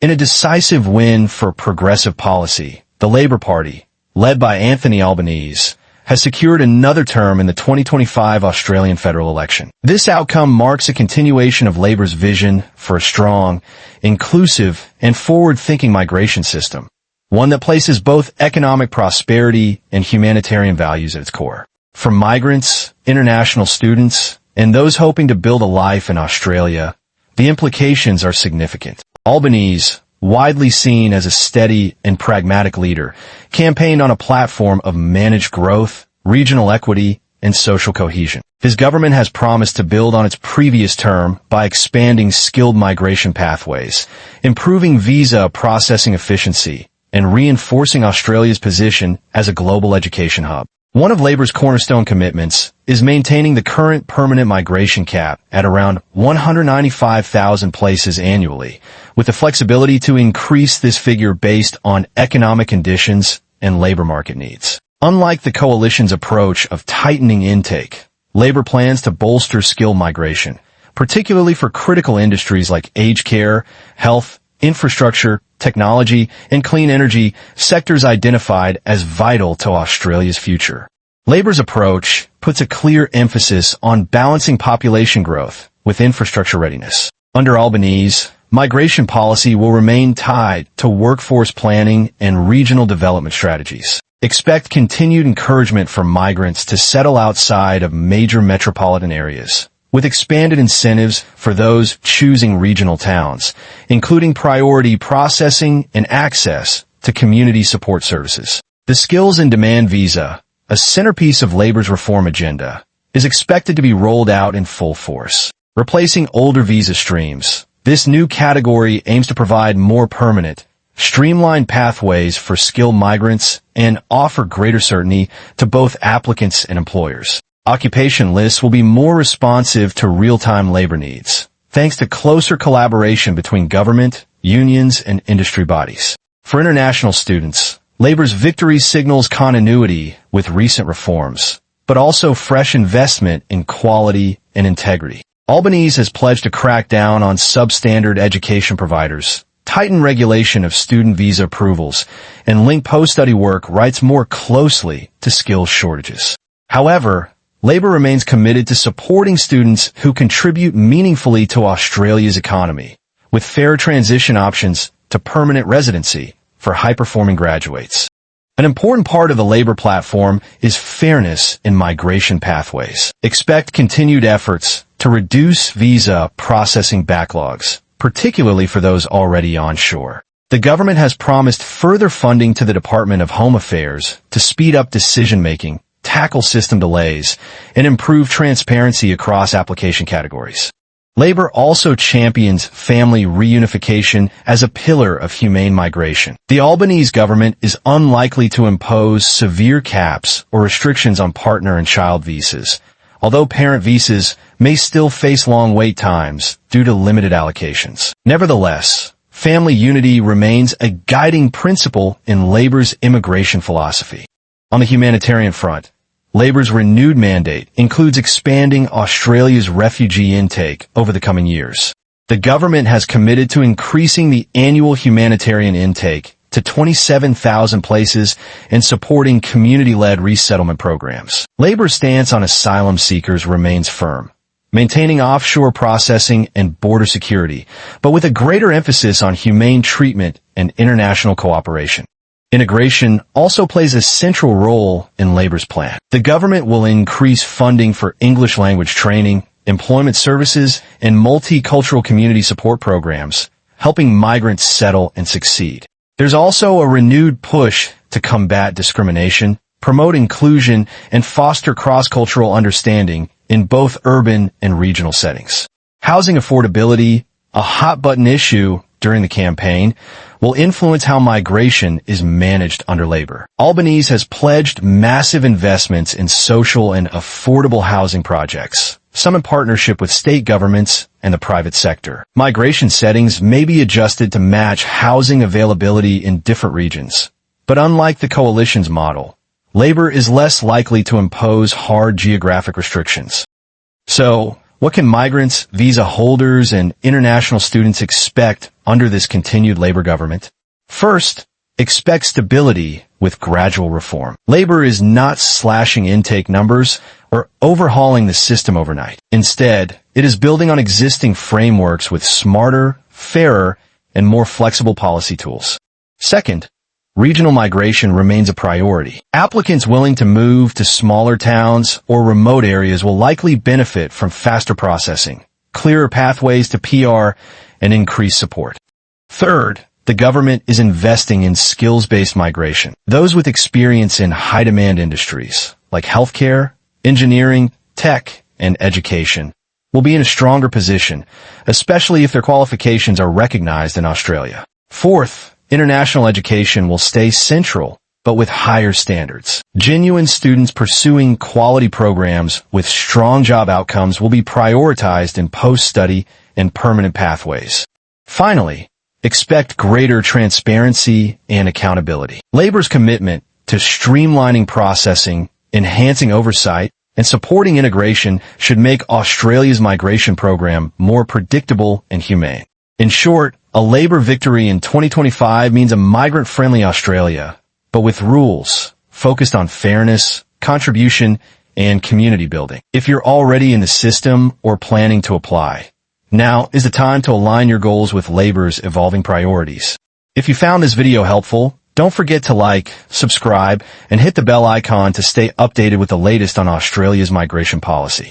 In a decisive win for progressive policy, the Labour Party, led by Anthony Albanese, has secured another term in the 2025 Australian federal election. This outcome marks a continuation of Labour's vision for a strong, inclusive, and forward-thinking migration system, one that places both economic prosperity and humanitarian values at its core. For migrants, international students, and those hoping to build a life in Australia, the implications are significant. Albanese, widely seen as a steady and pragmatic leader, campaigned on a platform of managed growth, regional equity, and social cohesion. His government has promised to build on its previous term by expanding skilled migration pathways, improving visa processing efficiency, and reinforcing Australia's position as a global education hub. One of Labour's cornerstone commitments is maintaining the current permanent migration cap at around 195,000 places annually, with the flexibility to increase this figure based on economic conditions and labour market needs. Unlike the coalition's approach of tightening intake, Labour plans to bolster skilled migration, particularly for critical industries like aged care, health, infrastructure, technology, and clean energy, sectors identified as vital to Australia's future. Labour's approach puts a clear emphasis on balancing population growth with infrastructure readiness. Under Albanese, migration policy will remain tied to workforce planning and regional development strategies. Expect continued encouragement for migrants to settle outside of major metropolitan areas, with expanded incentives for those choosing regional towns, including priority processing and access to community support services. The Skills in Demand visa, a centerpiece of Labour's reform agenda, is expected to be rolled out in full force. Replacing older visa streams, this new category aims to provide more permanent, streamlined pathways for skilled migrants and offer greater certainty to both applicants and employers. Occupation lists will be more responsive to real-time labor needs, thanks to closer collaboration between government, unions, and industry bodies. For international students, Labour's victory signals continuity with recent reforms, but also fresh investment in quality and integrity. Albanese has pledged to crack down on substandard education providers, tighten regulation of student visa approvals, and link post-study work rights more closely to skills shortages. However, Labour remains committed to supporting students who contribute meaningfully to Australia's economy, with fair transition options to permanent residency for high-performing graduates. An important part of the Labour platform is fairness in migration pathways. Expect continued efforts to reduce visa processing backlogs, particularly for those already onshore. The government has promised further funding to the Department of Home Affairs to speed up decision-making, tackle system delays, and improve transparency across application categories. Labour also champions family reunification as a pillar of humane migration. The Albanese government is unlikely to impose severe caps or restrictions on partner and child visas, although parent visas may still face long wait times due to limited allocations. Nevertheless, family unity remains a guiding principle in Labour's immigration philosophy. On the humanitarian front, Labour's renewed mandate includes expanding Australia's refugee intake over the coming years. The government has committed to increasing the annual humanitarian intake to 27,000 places and supporting community-led resettlement programs. Labour's stance on asylum seekers remains firm, maintaining offshore processing and border security, but with a greater emphasis on humane treatment and international cooperation. Integration also plays a central role in Labour's plan. The government will increase funding for English language training, employment services, and multicultural community support programs, helping migrants settle and succeed. There's also a renewed push to combat discrimination, promote inclusion, and foster cross-cultural understanding in both urban and regional settings. Housing affordability, a hot-button issue during the campaign, will influence how migration is managed under Labour. Albanese has pledged massive investments in social and affordable housing projects, some in partnership with state governments and the private sector. Migration settings may be adjusted to match housing availability in different regions, but unlike the coalition's model, Labour is less likely to impose hard geographic restrictions. So, what can migrants, visa holders, and international students expect under this continued Labour government? First, expect stability with gradual reform. Labour is not slashing intake numbers or overhauling the system overnight. Instead, it is building on existing frameworks with smarter, fairer, and more flexible policy tools. Second, regional migration remains a priority. Applicants willing to move to smaller towns or remote areas will likely benefit from faster processing, clearer pathways to PR, and increased support. Third, the government is investing in skills-based migration. Those with experience in high-demand industries like healthcare, engineering, tech, and education will be in a stronger position, especially if their qualifications are recognized in Australia. Fourth, international education will stay central, but with higher standards. Genuine students pursuing quality programs with strong job outcomes will be prioritized in post-study and permanent pathways. Finally, expect greater transparency and accountability. Labour's commitment to streamlining processing, enhancing oversight, and supporting integration should make Australia's migration program more predictable and humane. In short, a Labour victory in 2025 means a migrant-friendly Australia, but with rules focused on fairness, contribution, and community building. If you're already in the system or planning to apply, now is the time to align your goals with Labour's evolving priorities. If you found this video helpful, don't forget to like, subscribe, and hit the bell icon to stay updated with the latest on Australia's migration policy.